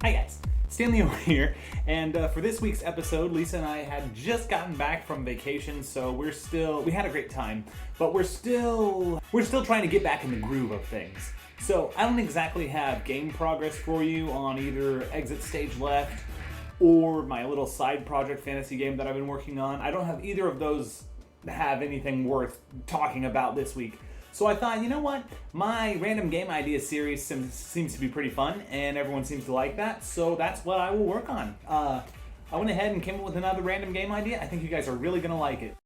Hi guys, Stanley over here, and for this week's episode, Lisa and I had just gotten back from vacation, so we had a great time, but we're still trying to get back in the groove of things. So I don't exactly have game progress for you on either Exit Stage Left or my little side project fantasy game that I've been working on. I don't have either of those have anything worth talking about this week. So I thought, you know what? My Random Game Idea series seems to be pretty fun, and everyone seems to like that, so that's what I will work on. I went ahead and came up with another random game idea. I think you guys are really going to like it.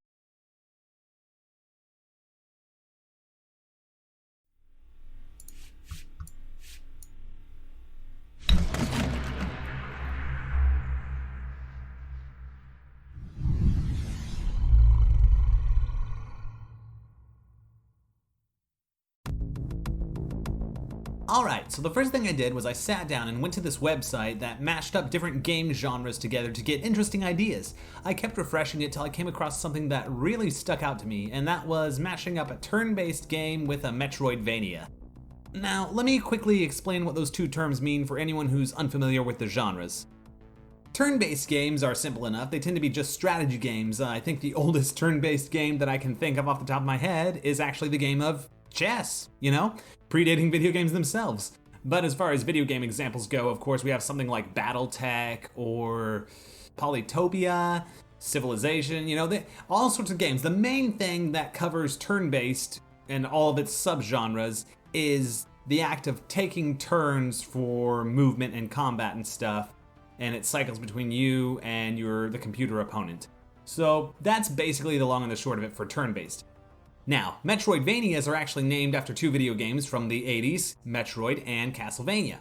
Alright, so the first thing I did was I sat down and went to this website that mashed up different game genres together to get interesting ideas. I kept refreshing it till I came across something that really stuck out to me, and that was mashing up a turn-based game with a Metroidvania. Now, let me quickly explain what those two terms mean for anyone who's unfamiliar with the genres. Turn-based games are simple enough. They tend to be just strategy games. I think the oldest turn-based game that I can think of off the top of my head is actually the game of chess, predating video games themselves. But as far as video game examples go, of course, we have something like BattleTech or Polytopia, Civilization, all sorts of games. The main thing that covers turn-based and all of its subgenres is the act of taking turns for movement and combat and stuff, and it cycles between you and the computer opponent. So that's basically the long and the short of it for turn-based. Now, Metroidvanias are actually named after two video games from the 80s, Metroid and Castlevania.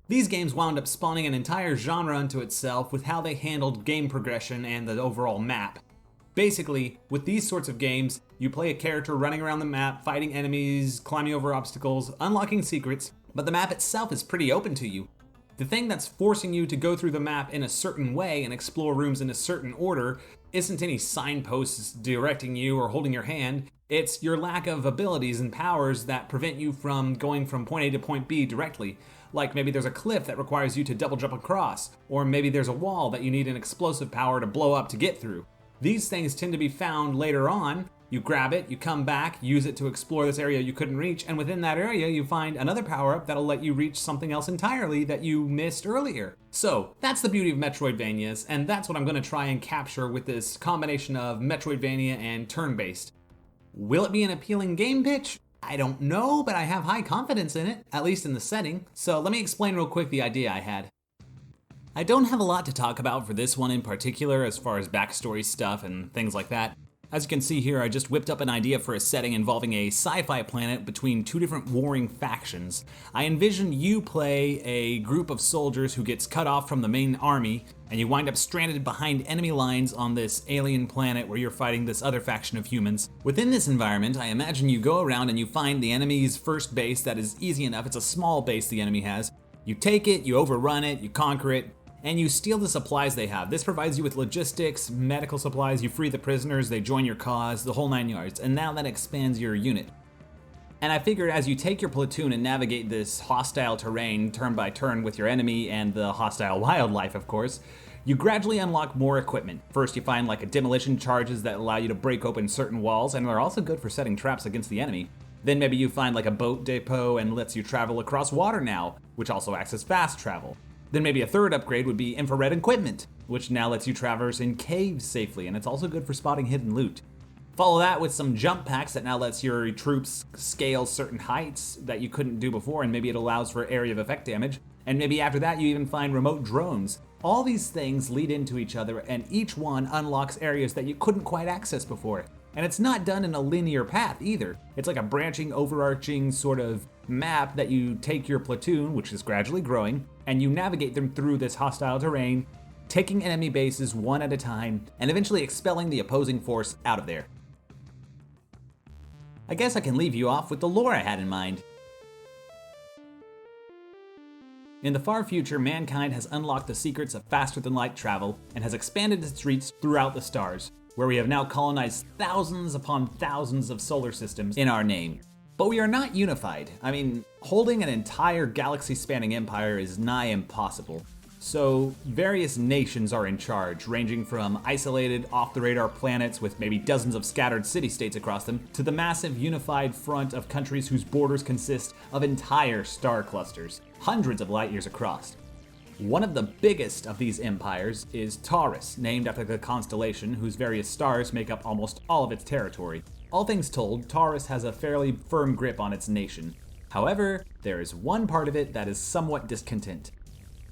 These games wound up spawning an entire genre unto itself with how they handled game progression and the overall map. Basically, with these sorts of games, you play a character running around the map, fighting enemies, climbing over obstacles, unlocking secrets, but the map itself is pretty open to you. The thing that's forcing you to go through the map in a certain way and explore rooms in a certain order isn't any signposts directing you or holding your hand. It's your lack of abilities and powers that prevent you from going from point A to point B directly. Like maybe there's a cliff that requires you to double jump across, or maybe there's a wall that you need an explosive power to blow up to get through. These things tend to be found later on. You grab it, you come back, use it to explore this area you couldn't reach, and within that area you find another power-up that'll let you reach something else entirely that you missed earlier. So, that's the beauty of Metroidvanias, and that's what I'm going to try and capture with this combination of Metroidvania and turn-based. Will it be an appealing game pitch? I don't know, but I have high confidence in it, at least in the setting. So let me explain real quick the idea I had. I don't have a lot to talk about for this one in particular as far as backstory stuff and things like that. As you can see here, I just whipped up an idea for a setting involving a sci-fi planet between two different warring factions. I envision you play a group of soldiers who gets cut off from the main army, and you wind up stranded behind enemy lines on this alien planet where you're fighting this other faction of humans. Within this environment, I imagine you go around and you find the enemy's first base that is easy enough. It's a small base the enemy has. You take it, you overrun it, you conquer it, and you steal the supplies they have. This provides you with logistics, medical supplies, you free the prisoners, they join your cause, the whole 9 yards, and now that expands your unit. And I figured as you take your platoon and navigate this hostile terrain turn by turn with your enemy and the hostile wildlife, of course, you gradually unlock more equipment. First you find like demolition charges that allow you to break open certain walls, and are also good for setting traps against the enemy. Then maybe you find like a boat depot and lets you travel across water now, which also acts as fast travel. Then maybe a third upgrade would be infrared equipment, which now lets you traverse in caves safely, and it's also good for spotting hidden loot. Follow that with some jump packs that now lets your troops scale certain heights that you couldn't do before, and maybe it allows for area of effect damage. And maybe after that you even find remote drones. All these things lead into each other, and each one unlocks areas that you couldn't quite access before. And it's not done in a linear path either. It's like a branching, overarching sort of map that you take your platoon, which is gradually growing, and you navigate them through this hostile terrain, taking enemy bases one at a time, and eventually expelling the opposing force out of there. I guess I can leave you off with the lore I had in mind. In the far future, mankind has unlocked the secrets of faster-than-light travel and has expanded its reach throughout the stars, where we have now colonized thousands upon thousands of solar systems in our name. But we are not unified. I mean, holding an entire galaxy-spanning empire is nigh impossible. So various nations are in charge, ranging from isolated, off-the-radar planets with maybe dozens of scattered city-states across them, to the massive unified front of countries whose borders consist of entire star clusters, hundreds of light years across. One of the biggest of these empires is Taurus, named after the constellation whose various stars make up almost all of its territory. All things told, Taurus has a fairly firm grip on its nation. However, there is one part of it that is somewhat discontent: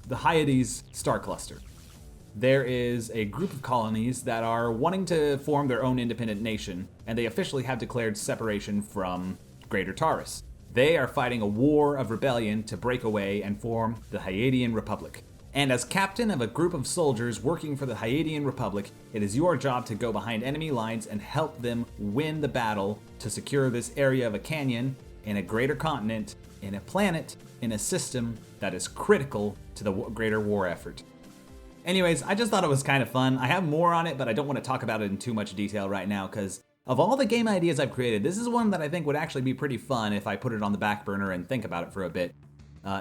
the Hyades star cluster. There is a group of colonies that are wanting to form their own independent nation, and they officially have declared separation from Greater Taurus. They are fighting a war of rebellion to break away and form the Hyadian Republic. And as captain of a group of soldiers working for the Hyadian Republic, it is your job to go behind enemy lines and help them win the battle to secure this area of a canyon in a greater continent, in a planet, in a system that is critical to the greater war effort. Anyways, I just thought it was kind of fun. I have more on it, but I don't want to talk about it in too much detail right now because of all the game ideas I've created, this is one that I think would actually be pretty fun if I put it on the back burner and think about it for a bit.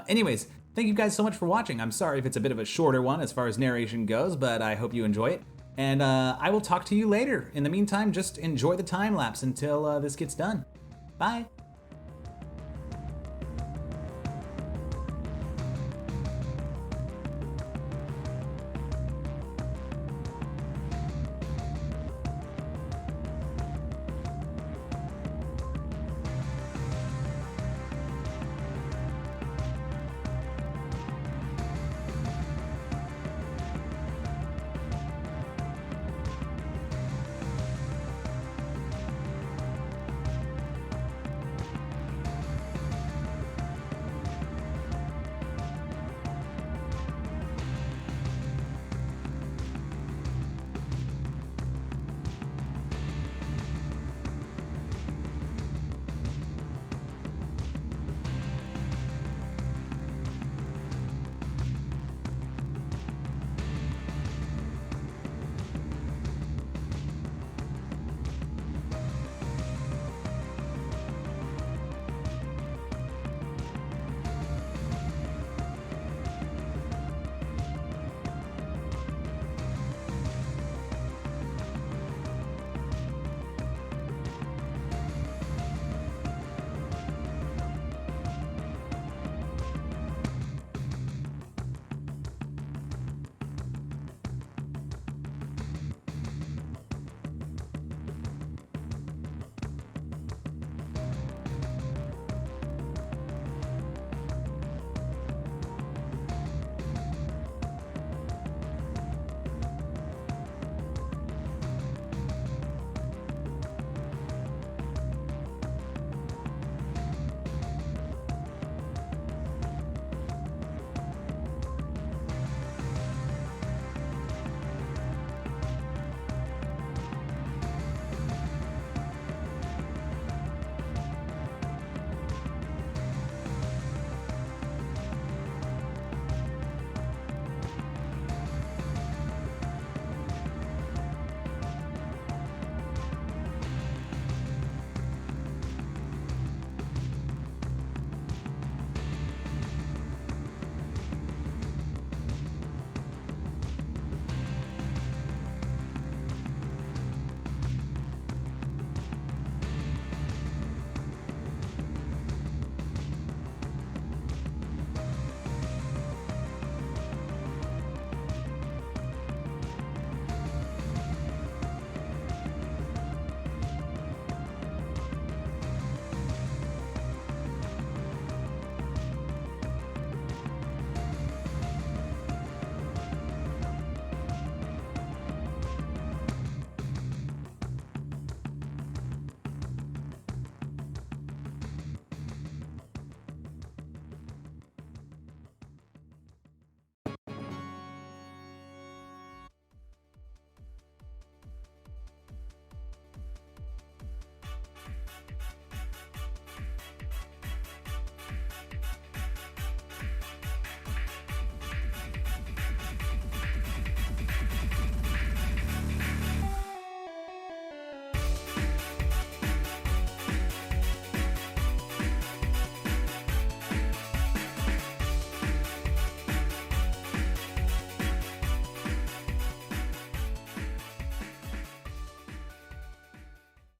Anyways, thank you guys so much for watching. I'm sorry if it's a bit of a shorter one as far as narration goes, but I hope you enjoy it. And I will talk to you later. In the meantime, just enjoy the time lapse until this gets done. Bye.